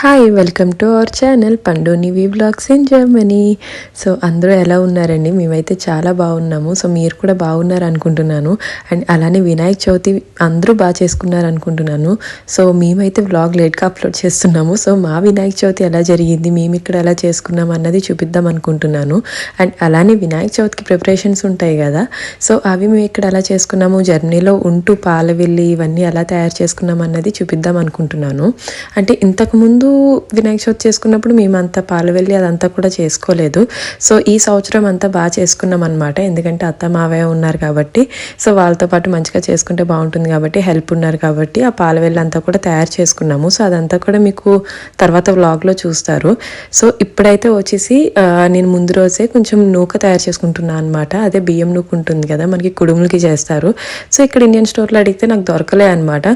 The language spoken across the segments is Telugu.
Hi welcome to our channel పండుని వి వ్లాగ్స్ ఇన్ జర్మనీ. సో అందరూ ఎలా ఉన్నారండి? మేమైతే చాలా బాగున్నాము. సో మీరు కూడా బాగున్నారు అనుకుంటున్నాను. అండ్ అలానే వినాయక చవితి అందరూ బాగా చేసుకున్నారు అనుకుంటున్నాను. సో మేమైతే వ్లాగ్ లేట్గా అప్లోడ్ చేస్తున్నాము. సో మా వినాయక చవితి ఎలా జరిగింది, మేము ఇక్కడ ఎలా చేసుకున్నాం అన్నది చూపిద్దాం అనుకుంటున్నాను. అండ్ అలానే వినాయక చవితికి ప్రిపరేషన్స్ ఉంటాయి కదా, సో అవి మేము ఇక్కడ ఎలా చేసుకున్నాము, జర్మనీలో ఉంటూ పాలవెల్లి ఇవన్నీ ఎలా తయారు చేసుకున్నాం అన్నది చూపిద్దాం అనుకుంటున్నాను. అంటే ఇంతకుముందు వినాయక చవితి చేసుకున్నప్పుడు మేమంతా పాలవెల్లి అదంతా కూడా చేసుకోలేదు. సో ఈ సంవత్సరం అంతా బాగా చేసుకున్నాం అనమాట. ఎందుకంటే అత్త మావయ్య ఉన్నారు కాబట్టి, సో వాళ్ళతో పాటు మంచిగా చేసుకుంటే బాగుంటుంది కాబట్టి, హెల్ప్ ఉన్నారు కాబట్టి ఆ పాలవెల్లి అంతా కూడా తయారు చేసుకున్నాము. సో అదంతా కూడా మీకు తర్వాత వ్లాగ్లో చూస్తారు. సో ఇప్పుడైతే వచ్చేసి నేను ముందు రోజే కొంచెం నూక తయారు చేసుకుంటున్నాను అనమాట. అదే బియ్యం నూక ఉంటుంది కదా, మనకి కుడుములకి చేస్తారు. సో ఇక్కడ ఇండియన్ స్టోర్లో అడిగితే నాకు దొరకలే అనమాట.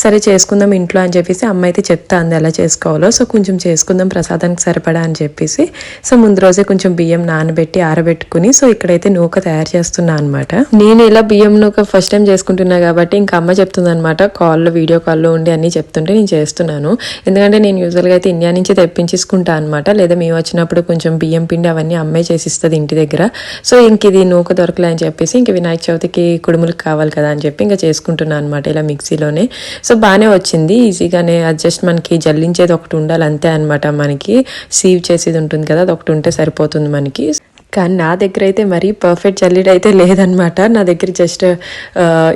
సరే చేసుకుందాం ఇంట్లో అని చెప్పేసి అమ్మ అయితే చెప్తా అంది ఎలా చేసుకోవాలో. సో కొంచెం చేసుకుందాం ప్రసాదానికి సరిపడా అని చెప్పేసి, సో ముందు రోజే కొంచెం బియ్యం నానబెట్టి ఆరబెట్టుకుని సో ఇక్కడైతే నూక తయారు చేస్తున్నా అనమాట. నేను ఇలా బియ్యం నూక ఫస్ట్ టైం చేసుకుంటున్నా కాబట్టి ఇంకా అమ్మ చెప్తుంది అనమాట. వీడియో కాల్లో ఉండి అన్ని చెప్తుంటే నేను చేస్తున్నాను. ఎందుకంటే నేను యూజువల్గా అయితే ఇండియా నుంచి తెప్పించేసుకుంటా అనమాట. లేదా మేము వచ్చినప్పుడు కొంచెం బియ్యం పిండి అవన్నీ అమ్మే చేసిస్తుంది ఇంటి దగ్గర. సో ఇంక ఇది నూక దొరకలే అని చెప్పేసి ఇంక వినాయక చవితికి కుడుములకు కావాలి కదా అని చెప్పి ఇంకా చేసుకుంటున్నాను అనమాట ఇలా మిక్సీలోనే. సో బాగానే వచ్చింది, ఈజీగానే. జస్ట్ మనకి జల్లించేది ఒకటి ఉండాలి అంతే అనమాట. మనకి సీవ్ చేసేది ఉంటుంది కదా, అది ఒకటి ఉంటే సరిపోతుంది మనకి. కానీ నా దగ్గర అయితే మరీ పర్ఫెక్ట్ జల్లిడ్ అయితే లేదనమాట. నా దగ్గర జస్ట్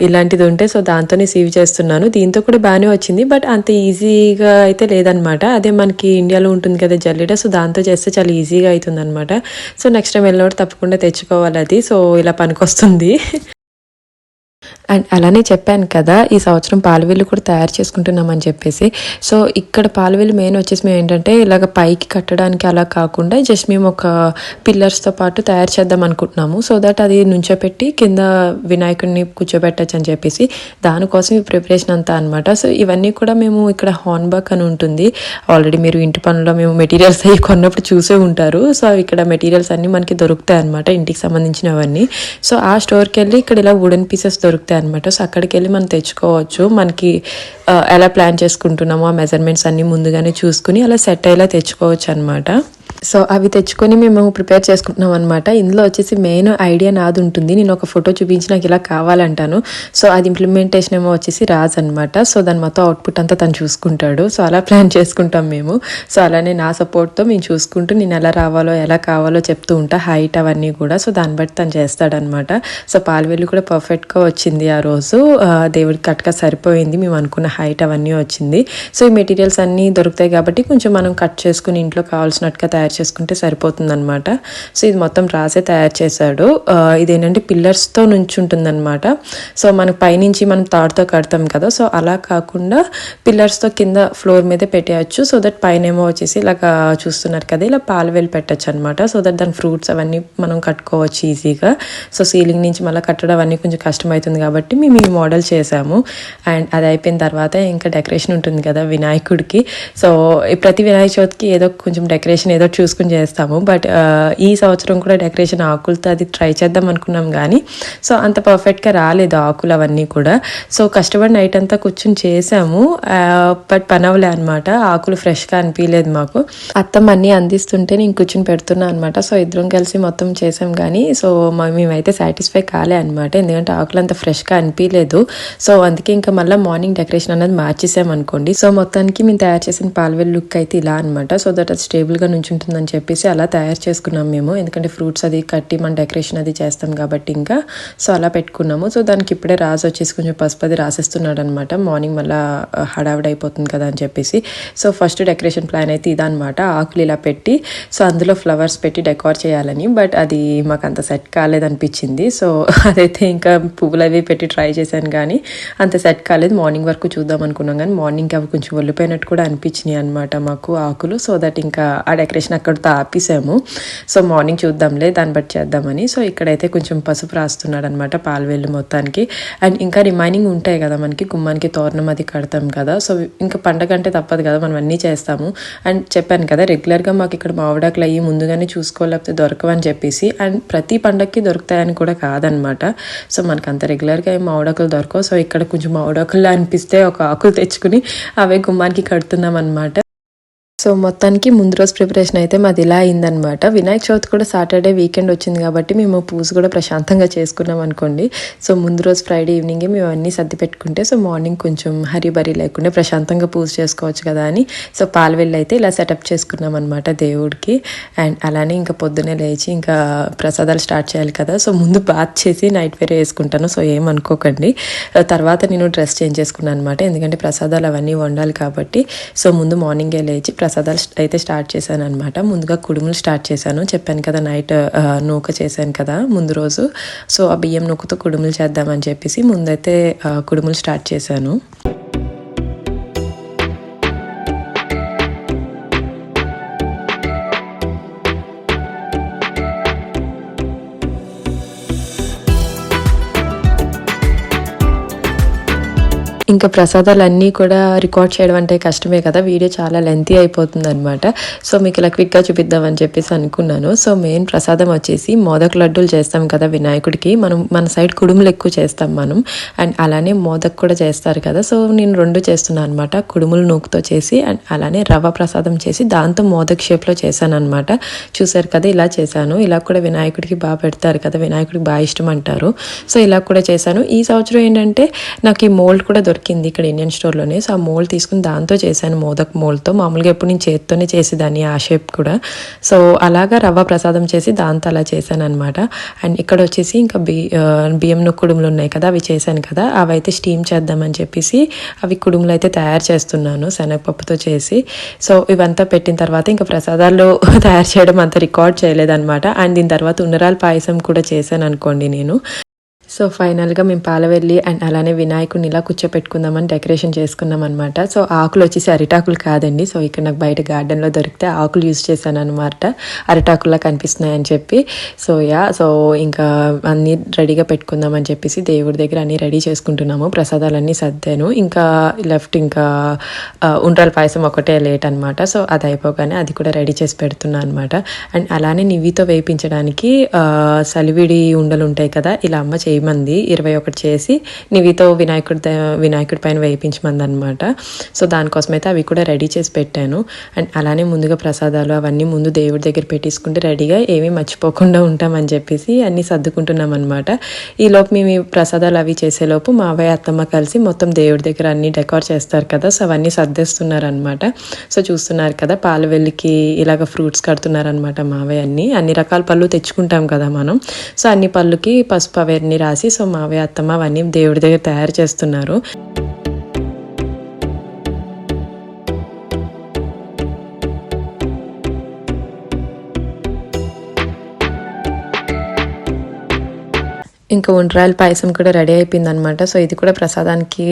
ఇలాంటిది ఉంటే సో దాంతోనే సీవ్ చేస్తున్నాను. దీంతో కూడా బాగానే వచ్చింది, బట్ అంత ఈజీగా అయితే లేదనమాట. అదే మనకి ఇండియాలో ఉంటుంది కదా జల్లిడ, సో దాంతో చేస్తే చాలా ఈజీగా అవుతుంది అనమాట. సో నెక్స్ట్ టైం వెళ్ళినప్పుడు తప్పకుండా తెచ్చుకోవాలి అది. సో ఇలా పనికొస్తుంది. అండ్ అలానే చెప్పాను కదా ఈ సంవత్సరం పాలవెల్లి కూడా తయారు చేసుకుంటున్నామని చెప్పేసి. సో ఇక్కడ పాలవెల్లి మెయిన్ వచ్చేసి మేము ఏంటంటే ఇలాగ పైకి కట్టడానికి అలా కాకుండా జస్ట్ మేము ఒక పిల్లర్స్తో పాటు తయారు చేద్దాం అనుకుంటున్నాము. సో దట్ అది నుంచోపెట్టి కింద వినాయకుడిని కూర్చోబెట్టచ్చు అని చెప్పేసి దానికోసం ఈ ప్రిపరేషన్ అంతా అనమాట. సో ఇవన్నీ కూడా మేము ఇక్కడ హార్న్బర్గ్ అని ఉంటుంది. ఆల్రెడీ మీరు ఇంటి పనుల్లో మేము మెటీరియల్స్ అవి కొన్నప్పుడు చూసే ఉంటారు. సో ఇక్కడ మెటీరియల్స్ అన్నీ మనకి దొరుకుతాయి అనమాట, ఇంటికి సంబంధించినవన్నీ. సో ఆ స్టోర్కి వెళ్ళి ఇక్కడ ఇలా వుడెన్ పీసెస్ దొరుకుతాయి అనమాట. సో అక్కడికి వెళ్ళి మనం తెచ్చుకోవచ్చు. మనకి ఎలా ప్లాన్ చేసుకుంటున్నామో ఆ మెజర్మెంట్స్ అన్ని ముందుగానే చూసుకుని అలా సెట్ అయ్యేలా తెచ్చుకోవచ్చు అనమాట. సో అవి తెచ్చుకొని మేము ప్రిపేర్ చేసుకుంటున్నాం అనమాట. ఇందులో వచ్చేసి మెయిన్ ఐడియా నాది ఉంటుంది. నేను ఒక ఫోటో చూపించి నాకు ఇలా కావాలంటాను. సో అది ఇంప్లిమెంటేషన్ ఏమో వచ్చేసి రాజ్ అనమాట. సో దాని మొత్తం అవుట్పుట్ అంతా తను చూసుకుంటాడు. సో అలా ప్లాన్ చేసుకుంటాం మేము. సో అలానే నా సపోర్ట్తో మేము చూసుకుంటూ నేను ఎలా రావాలో ఎలా కావాలో చెప్తూ ఉంటా, హైట్ అవన్నీ కూడా. సో దాన్ని బట్టి తను చేస్తాడనమాట. సో పాలవెల్లి కూడా పర్ఫెక్ట్గా వచ్చింది ఆ రోజు. దేవుడికి కట్గా సరిపోయింది, మేము అనుకున్న హైట్ అవన్నీ వచ్చింది. సో ఈ మెటీరియల్స్ అన్నీ దొరుకుతాయి కాబట్టి కొంచెం మనం కట్ చేసుకుని ఇంట్లో కావాల్సినట్టుగా తయారు చేసుకుంటే సరిపోతుంది అనమాట. సో ఇది మొత్తం రాసే తయారు చేశాడు. ఇదేంటంటే పిల్లర్స్తో నుంచి ఉంటుంది అనమాట. సో మనకు పైనుంచి మనం తాడుతో కడతాం కదా, సో అలా కాకుండా పిల్లర్స్తో కింద ఫ్లోర్ మీదే పెట్టేయచ్చు. సో దట్ పైన ఏమో వచ్చేసి ఇలాగా చూస్తున్నారు కదా, ఇలా పాలవెల్లి పెట్టచ్చు అనమాట. సో దట్ దాని ఫ్రూట్స్ అవన్నీ మనం కట్టుకోవచ్చు ఈజీగా. సో సీలింగ్ నుంచి మళ్ళీ కట్టడం అవన్నీ కొంచెం కష్టమవుతుంది కాబట్టి మేము ఈ మోడల్ చేసాము. అండ్ అది అయిపోయిన తర్వాత ఇంకా డెకరేషన్ ఉంటుంది కదా వినాయకుడికి. సో ప్రతి వినాయక చవితికి ఏదో కొంచెం డెకరేషన్ ఏదో చూసుకుని చేస్తాము. బట్ ఈ సంవత్సరం కూడా డెకరేషన్ ఆకులతో అది ట్రై చేద్దాం అనుకున్నాం కానీ సో అంత పర్ఫెక్ట్గా రాలేదు ఆకులు అవన్నీ కూడా. సో కష్టపడి నైట్ అంతా కూర్చొని చేసాము, బట్ పని అవ్వలే అనమాట. ఆకులు ఫ్రెష్గా అనిపించలేదు మాకు. అత్తమ్మ అన్నీ అందిస్తుంటే నేను కూర్చొని పెడుతున్నా అనమాట. సో ఇద్దరం కలిసి మొత్తం చేసాం కానీ సో మేమైతే సాటిస్ఫై కాలే అనమాట, ఎందుకంటే ఆకులు అంత ఫ్రెష్గా అనిపించలేదు. సో అందుకే ఇంకా మళ్ళీ మార్నింగ్ డెకరేషన్ అనేది మార్చేసాం అనుకోండి. సో మొత్తానికి మేము తయారు చేసిన పాలవెల్లి లుక్ అయితే ఇలా అనమాట. సో దట్ అది స్టేబుల్గా నుంచి ఉంటుందని చెప్పేసి అలా తయారు చేసుకున్నాం మేము. ఎందుకంటే ఫ్రూట్స్ అది కట్టి మన డెకరేషన్ అది చేస్తాం కాబట్టి ఇంకా సో అలా పెట్టుకున్నాము. సో దానికి ఇప్పుడే రాజు వచ్చేసి కొంచెం పసుపు అది రాసేస్తున్నాడు అనమాట. మార్నింగ్ మళ్ళీ హడావిడి అయిపోతుంది కదా అని చెప్పేసి. సో ఫస్ట్ డెకరేషన్ ప్లాన్ అయితే ఇదనమాట. ఆకులు ఇలా పెట్టి సో అందులో ఫ్లవర్స్ పెట్టి డెకోర్ చేయాలని, బట్ అది మాకు అంత సెట్ కాలేదనిపించింది. సో అదైతే ఇంకా పువ్వులు అవి పెట్టి ట్రై చేశాను కానీ అంత సెట్ కాలేదు. మార్నింగ్ వరకు చూద్దాం అనుకున్నాం కానీ మార్నింగ్ అవి కొంచెం ఒళ్ళిపోయినట్టు కూడా అనిపించినాయి అనమాట మాకు ఆకులు. సో దట్ ఇంకా ఆ డెకరేషన్ అక్కడితో ఆపేసాము. సో మార్నింగ్ చూద్దాంలే దాన్ని బట్టి చేద్దామని. సో ఇక్కడైతే కొంచెం పసుపు రాస్తున్నాడు అనమాట పాలవెల్లి మొత్తానికి. అండ్ ఇంకా రిమైనింగ్ ఉంటాయి కదా మనకి, గుమ్మానికి తోరణం అది కడతాం కదా. సో ఇంకా పండగ అంటే తప్పదు కదా, మనం అన్నీ చేస్తాము. అండ్ చెప్పాను కదా రెగ్యులర్గా మాకు ఇక్కడ మామిడాకులు అయ్యి ముందుగానే చూసుకోలేకపోతే దొరకవని చెప్పేసి. అండ్ ప్రతి పండగకి దొరుకుతాయని కూడా కాదనమాట. సో మనకు అంత రెగ్యులర్గా ఏం మామిడాకులు దొరకవు. సో ఇక్కడ కొంచెం మామిడాకులు అనిపిస్తే ఒక ఆకులు తెచ్చుకుని అవే గుమ్మానికి కడుతున్నాం అనమాట. సో మొత్తానికి ముందు రోజు ప్రిపరేషన్ అయితే మాది ఇలా అయిందనమాట. వినాయక చవితి కూడా సాటర్డే వీకెండ్ వచ్చింది కాబట్టి మేము పూజ కూడా ప్రశాంతంగా చేసుకున్నాం అనుకోండి. సో ముందు రోజు ఫ్రైడే ఈవినింగే మేము అన్నీ సర్ది పెట్టుకుంటే సో మార్నింగ్ కొంచెం హరిబరి లేకుండా ప్రశాంతంగా పూజ చేసుకోవచ్చు కదా అని సో పాలవెల్లి అయితే ఇలా సెటప్ చేసుకున్నాం అనమాట దేవుడికి. అండ్ అలానే ఇంకా పొద్దున్నే లేచి ఇంకా ప్రసాదాలు స్టార్ట్ చేయాలి కదా. సో ముందు బాత్ చేసి నైట్ వేరే వేసుకుంటాను, సో ఏమనుకోకండి. తర్వాత నేను డ్రెస్ చేంజ్ చేసుకున్నాను అనమాట, ఎందుకంటే ప్రసాదాలు అవన్నీ వండాలి కాబట్టి. సో ముందు మార్నింగే లేచి ప్రసాదాలు అయితే స్టార్ట్ చేశాను అనమాట. ముందుగా కుడుములు స్టార్ట్ చేశాను, చెప్పాను కదా నైట్ నూక చేశాను కదా ముందు రోజు. సో ఆ బియ్యం నూకతో కుడుములు చేద్దామని చెప్పేసి ముందైతే కుడుములు స్టార్ట్ చేశాను. ఇంకా ప్రసాదాలన్నీ కూడా రికార్డ్ చేయడం అంటే కష్టమే కదా, వీడియో చాలా లెంతీ అయిపోతుంది అనమాట. సో మీకు ఇలా క్విక్గా చూపిద్దామని చెప్పేసి అనుకున్నాను. సో మెయిన్ ప్రసాదం వచ్చేసి మోదక్ లడ్డూలు చేస్తాం కదా వినాయకుడికి. మన సైడ్ కుడుములు ఎక్కువ చేస్తాం మనం, అండ్ అలానే మోదక్ కూడా చేస్తారు కదా. సో నేను రెండు చేస్తున్నాను అనమాట, కుడుములు నూకుతో చేసి అండ్ అలానే రవ్వ ప్రసాదం చేసి దాంతో మోదక్ షేప్లో చేశాను అనమాట. చూసారు కదా ఇలా చేశాను. ఇలా కూడా వినాయకుడికి బాగా పెడతారు కదా, వినాయకుడికి బాగా ఇష్టం అంటారు. సో ఇలా కూడా చేశాను. ఈ సంవత్సరం ఏంటంటే నాకు ఈ మోల్డ్ కూడా దొరికింది ఇక్కడ ఇండియన్ స్టోర్లోనే. సో ఆ మోల్డ్ తీసుకుని దాంతో చేశాను, మోదక్ మోల్డ్తో. మామూలుగా ఎప్పుడు నేను చేతితోనే చేసేదాన్ని ఆ షేప్ కూడా. సో అలాగా రవ్వ ప్రసాదం చేసి దాంతో అలా చేశాను అనమాట. అండ్ ఇక్కడ వచ్చేసి ఇంకా బియ్యం కుడుములు ఉన్నాయి కదా, అవి చేశాను కదా, అవి అయితే స్టీమ్ చేద్దామని చెప్పేసి అవి కుడుములు అయితే తయారు చేస్తున్నాను శనగపప్పుతో చేసి. సో ఇవంతా పెట్టిన తర్వాత ఇంకా ప్రసాదాలు తయారు చేయడం అంత రికార్డ్ చేయలేదన్నమాట. అండ్ దీని తర్వాత ఉన్నరాల పాయసం కూడా చేశాను అనుకోండి నేను. సో ఫైనల్గా మేము పాలవెల్లి అండ్ అలానే వినాయకుడిని ఇలా కూర్చోపెట్టుకుందామని డెకరేషన్ చేసుకున్నాం అనమాట. సో ఆకులు వచ్చేసి అరిటాకులు కాదండి. సో ఇక్కడ నాకు బయట గార్డెన్లో దొరికితే ఆకులు యూజ్ చేశాను అనమాట, అరిటాకుల్లా కనిపిస్తున్నాయని చెప్పి. సో ఇంకా అన్నీ రెడీగా పెట్టుకుందామని చెప్పేసి దేవుడి దగ్గర అన్నీ రెడీ చేసుకుంటున్నాము. ప్రసాదాలన్నీ సర్దాను. ఇంకా లెఫ్ట్ ఇంకా ఉండ్రాల పాయసం ఒకటే లేట్ అనమాట. సో అది అయిపోగానే అది కూడా రెడీ చేసి పెడుతున్నాను అనమాట. అండ్ అలానే నివ్వితో వేయించడానికి సలివిడి ఉండలు ఉంటాయి కదా, ఇలా అమ్మ చేయమంది 21 చేసి నివితో వినాయకుడి పైన వేయించమంది అనమాట. సో దానికోసమైతే అవి కూడా రెడీ చేసి పెట్టాను. అండ్ అలానే ముందుగా ప్రసాదాలు అవన్నీ ముందు దేవుడి దగ్గర పెట్టేసుకుంటే రెడీగా ఏమీ మర్చిపోకుండా ఉంటామని చెప్పేసి అన్నీ సర్దుకుంటున్నాం అనమాట. ఈలోపు మేము ప్రసాదాలు అవి చేసేలోపు మావయ్య అత్తమ్మ కలిసి మొత్తం దేవుడి దగ్గర అన్నీ డెకార్ చేస్తారు కదా, సో అవన్నీ సర్దేస్తున్నారు అనమాట. సో చూస్తున్నారు కదా పాలవెల్లికి ఇలాగ ఫ్రూట్స్ కడుతున్నారనమాట మావయ్య. అన్ని రకాల పళ్ళు తెచ్చుకుంటాం కదా మనం. సో అన్ని పళ్ళుకి పసుపు అవన్నీ రాసి సో మావయ్య అత్తమ్మ అవన్నీ దేవుడి దగ్గర తయారు చేస్తున్నారు. ఇంకా ఉండ్రాయల పాయసం కూడా రెడీ అయిపోయింది అనమాట. సో ఇది కూడా ప్రసాదానికి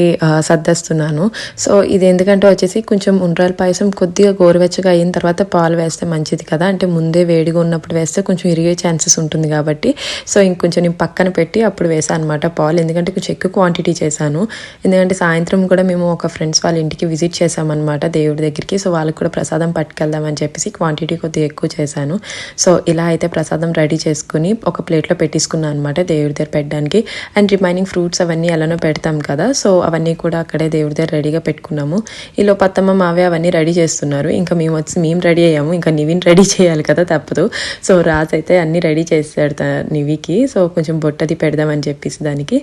సర్దేస్తున్నాను. సో ఇది ఎందుకంటే వచ్చేసి కొంచెం ఉండ్రాయల పాయసం కొద్దిగా గోరువెచ్చగా అయిన తర్వాత పాలు వేస్తే మంచిది కదా, అంటే ముందే వేడిగా ఉన్నప్పుడు వేస్తే కొంచెం ఇరిగే ఛాన్సెస్ ఉంటుంది కాబట్టి. సో ఇంకొంచెం నేను పక్కన పెట్టి అప్పుడు వేసాను అనమాట పాలు, ఎందుకంటే కొంచెం ఎక్కువ క్వాంటిటీ చేశాను. ఎందుకంటే సాయంత్రం కూడా మేము ఒక ఫ్రెండ్స్ వాళ్ళ ఇంటికి విజిట్ చేసామన్నమాట దేవుడి దగ్గరికి. సో వాళ్ళకి కూడా ప్రసాదం పట్టుకెళ్దామని చెప్పేసి క్వాంటిటీ కొద్దిగా ఎక్కువ చేశాను. సో ఇలా అయితే ప్రసాదం రెడీ చేసుకుని ఒక ప్లేట్లో పెట్టేసుకున్నాను అనమాట దేవుడి దగ్గర పెట్టడానికి. అండ్ రిమైనింగ్ ఫ్రూట్స్ అవన్నీ ఎలానో పెడతాం కదా, సో అవన్నీ కూడా అక్కడే దేవుడి దగ్గర రెడీగా పెట్టుకున్నాము. ఈలో పత్తమ్మ మావే అవన్నీ రెడీ చేస్తున్నారు. ఇంకా మేము రెడీ అయ్యాము, ఇంకా నివిని రెడీ చేయాలి కదా తప్పదు. సో రాజ్ అయితే అన్నీ రెడీ చేస్తాడు నివికి. సో కొంచెం బొట్టది పెడదామని చెప్పేసి దానికి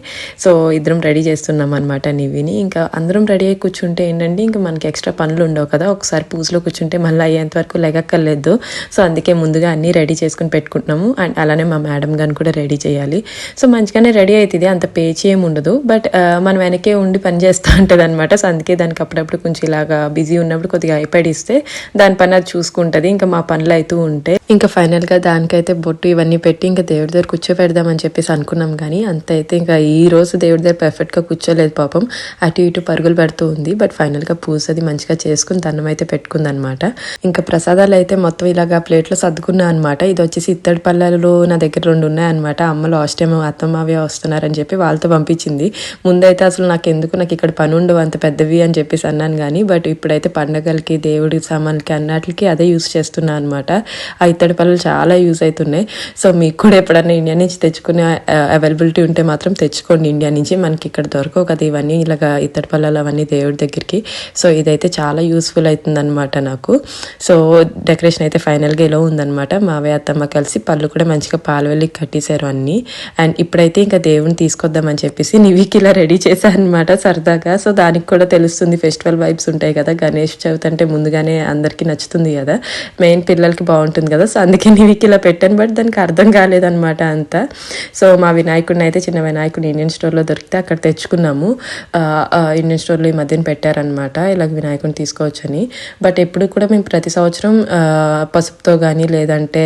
సో ఇద్దరం రెడీ చేస్తున్నాం అనమాట నివిని. ఇంకా అందరం రెడీ అయ్యి కూర్చుంటే ఏంటంటే ఇంకా మనకి ఎక్స్ట్రా పనులు ఉండవు కదా, ఒకసారి పూజలో కూర్చుంటే మళ్ళీ అయ్యేంత వరకు లెగక్కర్లేదు. సో అందుకే ముందుగా అన్నీ రెడీ చేసుకుని పెట్టుకుంటున్నాము. అండ్ అలానే మా మేడం గారిని కూడా రెడీ చేయాలి. సో మంచిగానే రెడీ అవుతుంది, అంత పేచి ఏమి ఉండదు. బట్ మనం వెనకే ఉండి పని చేస్తూ ఉంటుంది అనమాట. సో అందుకే దానికి అప్పుడప్పుడు కొంచెం ఇలాగా బిజీ ఉన్నప్పుడు కొద్దిగా ఐప్యాడ్ ఇస్తే దాని పని అది చూసుకుంటుంది. ఇంకా మా పనులు అవుతూ ఉంటాయి. ఇంకా ఫైనల్గా దానికైతే బొట్టు ఇవన్నీ పెట్టి ఇంకా దేవుడి దగ్గర కూర్చోపెడదామని చెప్పేసి అనుకున్నాం. కానీ అంత అయితే ఇంకా ఈ రోజు దేవుడి దగ్గర పర్ఫెక్ట్గా కూర్చోలేదు పాపం, అటు ఇటు పరుగులు పెడుతూ ఉంది. బట్ ఫైనల్గా పూజ అది మంచిగా చేసుకుని దండం అయితే పెట్టుకుంది అనమాట. ఇంకా ప్రసాదాలు అయితే మొత్తం ఇలాగా ప్లేట్లో సర్దుకున్నా అనమాట. ఇది వచ్చేసి ఇత్తడి పళ్ళలు నా దగ్గర 2 ఉన్నాయన్నమాట. అమ్మ లాస్ట్ టైం అత్తమ్మ మావయ్య వస్తున్నారని చెప్పి వాళ్ళతో పంపించింది. ముందైతే అసలు నాకు ఇక్కడ పని ఉండవు అంత పెద్దవి అని చెప్పేసి అన్నాను కానీ, బట్ ఇప్పుడైతే పండగలకి దేవుడి సామాన్లకి అన్నిటికి అదే యూస్ చేస్తున్నాను అనమాట. ఆ ఇత్తడి పళ్ళు చాలా యూజ్ అవుతున్నాయి. సో మీకు కూడా ఎప్పుడన్నా ఇండియా నుంచి తెచ్చుకునే అవైలబిలిటీ ఉంటే మాత్రం తెచ్చుకోండి. ఇండియా నుంచి మనకి ఇక్కడ దొరకవు కదా ఇవన్నీ, ఇలాగా ఇత్తడి పళ్ళలు అవన్నీ దేవుడి దగ్గరికి. సో ఇదైతే చాలా యూస్ఫుల్ అవుతుంది అనమాట నాకు. సో డెకరేషన్ అయితే ఫైనల్గా ఇలా ఉందనమాట. మావయ్య అత్తమ్మ కలిసి పళ్ళు కూడా మంచిగా పాలు వెళ్ళి కట్టేశారు అన్నీ. అండ్ ఇప్పుడైతే ఇంకా దేవుని తీసుకొద్దామని చెప్పేసి నివికి ఇలా రెడీ చేశాను అనమాట సరదాగా. సో దానికి కూడా తెలుస్తుంది ఫెస్టివల్ వైబ్స్ ఉంటాయి కదా, గణేష్ చవితి అంటే ముందుగానే అందరికీ నచ్చుతుంది కదా, మెయిన్ పిల్లలకి బాగుంటుంది కదా. సో అందుకే నివికి ఇలా పెట్టాను, బట్ దానికి అర్థం కాలేదనమాట అంతా. సో మా వినాయకుడిని అయితే చిన్న వినాయకుడిని ఇండియన్ స్టోర్లో దొరికితే అక్కడ తెచ్చుకున్నాము. ఇండియన్ స్టోర్లో ఈ మధ్యన పెట్టారనమాట ఇలాగ వినాయకుడిని తీసుకోవచ్చని. బట్ ఎప్పుడు కూడా మేము ప్రతి సంవత్సరం పసుపుతో కానీ లేదంటే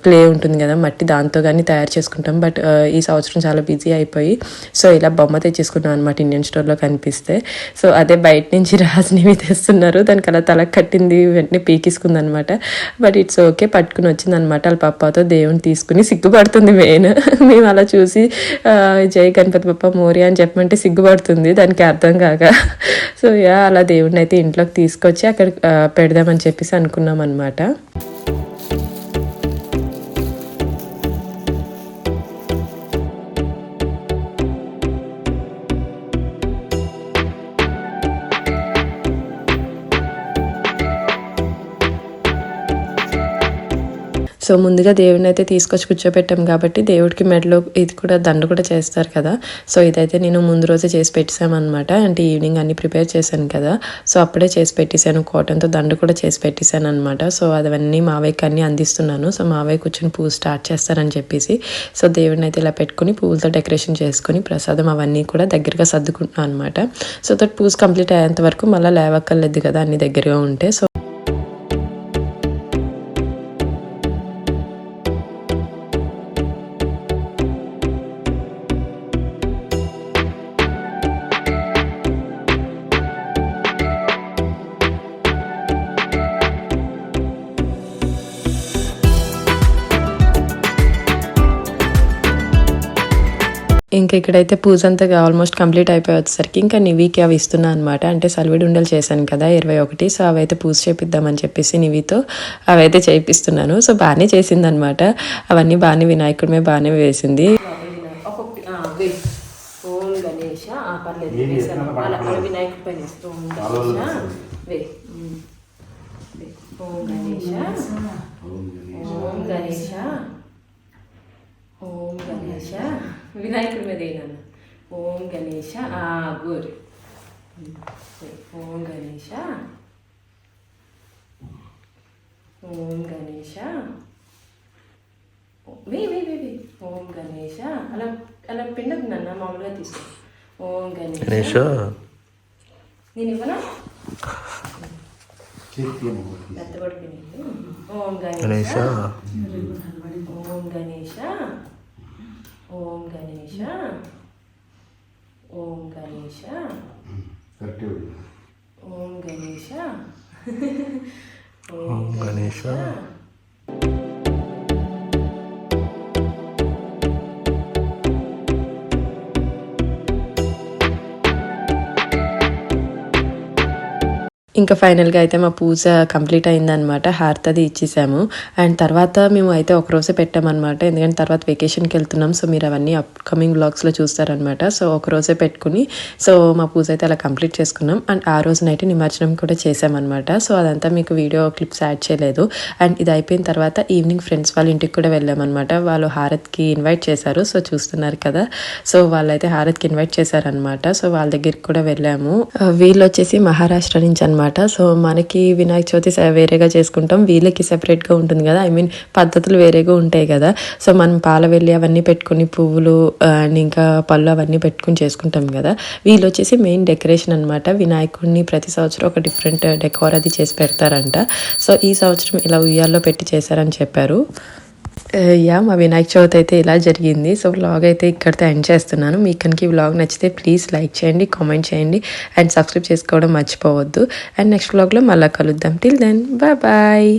క్లే ఉంటుంది కదా మట్టి, దాంతో కానీ తయారు చేసుకుంటాం. బట్ ఈ సంవత్సరం చాలా బిజీ అయిపోయి సో ఇలా బొమ్మ తెచ్చేసుకున్నాం అనమాట ఇండియన్ స్టోర్లో కనిపిస్తే. సో అదే బయట నుంచి రాజునివి తెస్తున్నారు, దానికి అలా తల కట్టింది వెంటనే పీకిసుకుంది అనమాట. బట్ ఇట్స్ ఓకే, పట్టుకుని వచ్చింది అనమాట వాళ్ళ పప్పాతో. దేవుని తీసుకుని సిగ్గుపడుతుంది మెయిన్. మేము అలా చూసి జై గణపతి బప్ప మోరియా అని చెప్పమంటే సిగ్గుపడుతుంది దానికి అర్థం కాక. సో అలా దేవుడిని అయితే ఇంట్లోకి తీసుకొచ్చి అక్కడ పెడదామని చెప్పేసి అనుకున్నాం అనమాట. సో ముందుగా దేవుడిని అయితే తీసుకొచ్చి కూర్చోబెట్టాం కాబట్టి దేవుడికి మెడలో ఇది కూడా దండ కూడా చేస్తారు కదా. సో ఇదైతే నేను ముందు రోజే చేసి పెట్టేసామన్నమాట. అంటే ఈవినింగ్ అన్ని ప్రిపేర్ చేశాను కదా, సో అప్పుడే చేసి పెట్టేశాను. కాటన్తో దండ కూడా చేసి పెట్టేశాను అనమాట. సో అవన్నీ మావయ్యకి అన్నీ అందిస్తున్నాను. సో మావయ్య కూర్చొని పూజ స్టార్ట్ చేస్తారని చెప్పేసి సో దేవుడిని అయితే ఇలా పెట్టుకుని పువ్వులతో డెకరేషన్ చేసుకుని ప్రసాదం అవన్నీ కూడా దగ్గరగా సర్దుకుంటున్నాను అనమాట. సో దట్ పూజ కంప్లీట్ అయ్యేంత వరకు మళ్ళీ లేవక్కర్లేదు కదా అన్ని దగ్గరగా ఉంటే. సో ఇంకా ఇక్కడైతే పూజ అంతా ఆల్మోస్ట్ కంప్లీట్ అయిపోయి వచ్చేసరికి ఇంకా నివికి అవి ఇస్తున్నా అనమాట. అంటే సలివిడి ఉండలు చేశాను కదా 21, సో అవైతే పూజ చేపిద్దామని చెప్పేసి నివితో అవైతే చేయిస్తున్నాను. సో బాగానే చేసింది అనమాట, అవన్నీ బాగానే వినాయకుడి మీద బాగానే వేసింది. ఓం గణేష వినాయకుడి పైన ఓం గణేష ఓం గణేష ఓం గణేష వినాయకుడి మీద ఏనాన్న ఓం గణేష గుడ్ ఓం గణేష ఓం గణేష వే ఓం గణేష అలా అలా పిండదు నాన్న, మామూలుగా తీసుకో. ఓం గణేష నేను ఇవ్వనా ఓం గణేష ఓం గణేష ఓం గణేష ఓం గణేష ఓం గణేష ఓం గణేష. ఇంకా ఫైనల్గా అయితే మా పూజ కంప్లీట్ అయిందనమాట. హారతి అది ఇచ్చేసాము. అండ్ తర్వాత మేము అయితే ఒకరోజే పెట్టామన్నమాట, ఎందుకంటే తర్వాత వెకేషన్కి వెళ్తున్నాం. సో మీరు అవన్నీ అప్కమింగ్ బ్లాగ్స్లో చూస్తారనమాట. సో ఒకరోజే పెట్టుకుని సో మా పూజ అయితే అలా కంప్లీట్ చేసుకున్నాం. అండ్ ఆ రోజు నైట్ నిమజ్జనం కూడా చేసామన్నమాట. సో అదంతా మీకు వీడియో క్లిప్స్ యాడ్ చేయలేదు. అండ్ ఇది అయిపోయిన తర్వాత ఈవినింగ్ ఫ్రెండ్స్ వాళ్ళ ఇంటికి కూడా వెళ్ళామన్నమాట. వాళ్ళు హారత్కి ఇన్వైట్ చేశారు. సో చూస్తున్నారు కదా, సో వాళ్ళైతే హారత్కి ఇన్వైట్ చేశారనమాట. సో వాళ్ళ దగ్గరికి కూడా వెళ్ళాము. వీళ్ళు వచ్చేసి మహారాష్ట్ర నుంచి అనమాట. సో మనకి వినాయక చవితి వేరేగా చేసుకుంటాం, వీళ్ళకి సెపరేట్గా ఉంటుంది కదా, ఐ మీన్ పద్ధతులు వేరేగా ఉంటాయి కదా. సో మనం పాల వెళ్ళి అవన్నీ పెట్టుకుని పువ్వులు అండ్ ఇంకా పళ్ళు అవన్నీ పెట్టుకుని చేసుకుంటాం కదా. వీళ్ళు వచ్చేసి మెయిన్ డెకరేషన్ అనమాట. వినాయకుడిని ప్రతి సంవత్సరం ఒక డిఫరెంట్ డెకోర్ అది చేసి పెడతారంట. సో ఈ సంవత్సరం ఇలా ఉయ్యాల్లో పెట్టి చేశారని చెప్పారు. మా వినాయక చవితి అయితే ఇలా జరిగింది. సో వ్లాగ్ అయితే ఇక్కడితో ఎండ్ చేస్తున్నాను. మీకు కనుక ఈ వ్లాగ్ నచ్చితే ప్లీజ్ లైక్ చేయండి, కామెంట్ చేయండి అండ్ సబ్స్క్రైబ్ చేసుకోవడం మర్చిపోవద్దు. అండ్ నెక్స్ట్ వ్లాగ్లో మళ్ళీ కలుద్దాం. Till then bye.